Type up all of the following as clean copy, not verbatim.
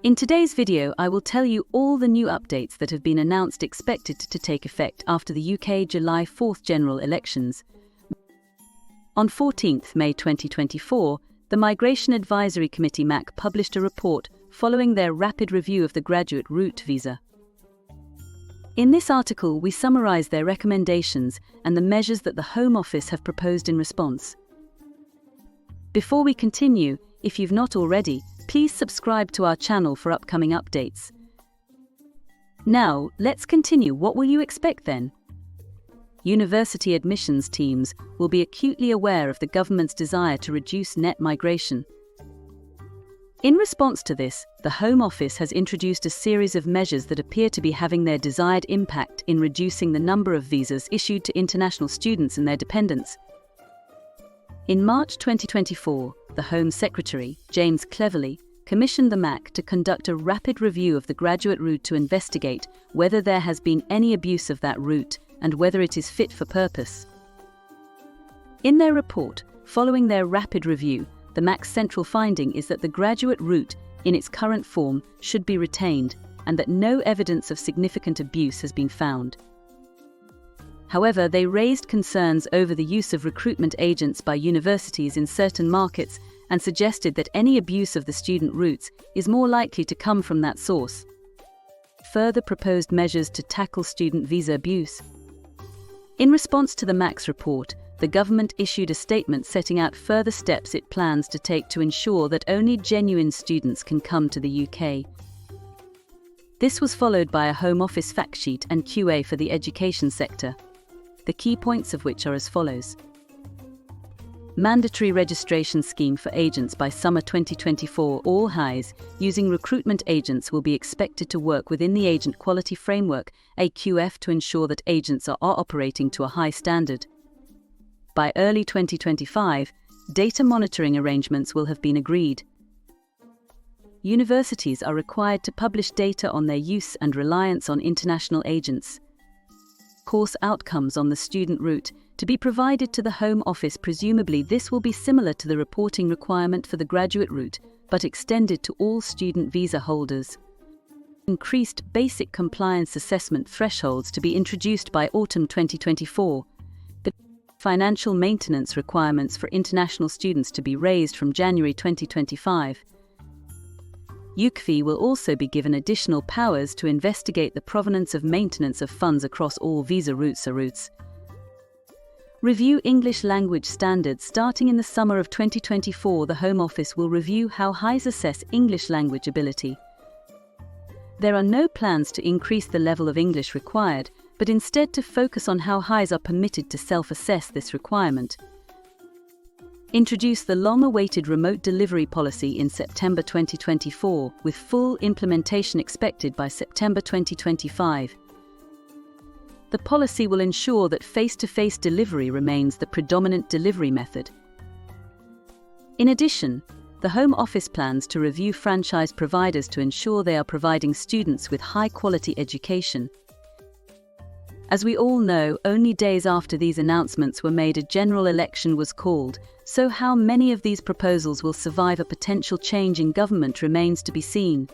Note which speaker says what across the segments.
Speaker 1: In today's video, I will tell you all the new updates that have been announced expected to take effect after the UK July 4th general elections. On 14th May 2024, the Migration Advisory Committee MAC published a report following their rapid review of the graduate route visa. In this article, we summarise their recommendations and the measures that the Home Office have proposed in response. Before we continue, if you've not already, please subscribe to our channel for upcoming updates. Now, let's continue. What will you expect then? University admissions teams will be acutely aware of the government's desire to reduce net migration. In response to this, the Home Office has introduced a series of measures that appear to be having their desired impact in reducing the number of visas issued to international students and their dependents. In March 2024, the Home Secretary, James Cleverly, commissioned the MAC to conduct a rapid review of the graduate route to investigate whether there has been any abuse of that route and whether it is fit for purpose. In their report, following their rapid review, the MAC's central finding is that the graduate route, in its current form, should be retained and that no evidence of significant abuse has been found. However, they raised concerns over the use of recruitment agents by universities in certain markets and suggested that any abuse of the student routes is more likely to come from that source. Further proposed measures to tackle student visa abuse. In response to the MAC's report, the government issued a statement setting out further steps it plans to take to ensure that only genuine students can come to the UK. This was followed by a Home Office fact sheet and QA for the education sector, the key points of which are as follows. Mandatory registration scheme for agents by summer 2024. All highs using recruitment agents will be expected to work within the Agent Quality Framework, AQF, to ensure that agents are operating to a high standard. By early 2025, data monitoring arrangements will have been agreed. Universities are required to publish data on their use and reliance on international agents. Course outcomes on the student route to be provided to the Home Office. Presumably, this will be similar to the reporting requirement for the graduate route, but extended to all student visa holders. Increased basic compliance assessment thresholds to be introduced by autumn 2024. The financial maintenance requirements for international students to be raised from January 2025. Ukvi will also be given additional powers to investigate the provenance of maintenance of funds across all visa routes. Review English language standards. Starting in the summer of 2024, the Home Office will review how highs assess English language ability. There are no plans to increase the level of English required, but instead to focus on how highs are permitted to self-assess this requirement. Introduce the long-awaited remote delivery policy in September 2024, with full implementation expected by September 2025. The policy will ensure that face-to-face delivery remains the predominant delivery method. In addition, the Home Office plans to review franchise providers to ensure they are providing students with high-quality education. As we all know, only days after these announcements were made, a general election was called, so how many of these proposals will survive a potential change in government remains to be seen.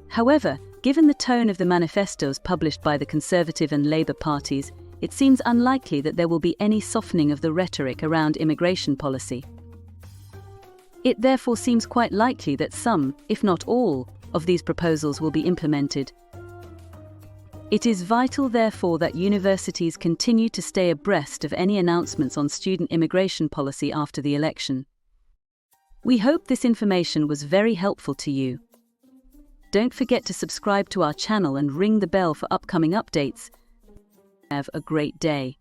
Speaker 1: However, given the tone of the manifestos published by the Conservative and Labour parties, it seems unlikely that there will be any softening of the rhetoric around immigration policy. It therefore seems quite likely that some, if not all, of these proposals will be implemented. It is vital, therefore, that universities continue to stay abreast of any announcements on student immigration policy after the election. We hope this information was very helpful to you. Don't forget to subscribe to our channel and ring the bell for upcoming updates. Have a great day.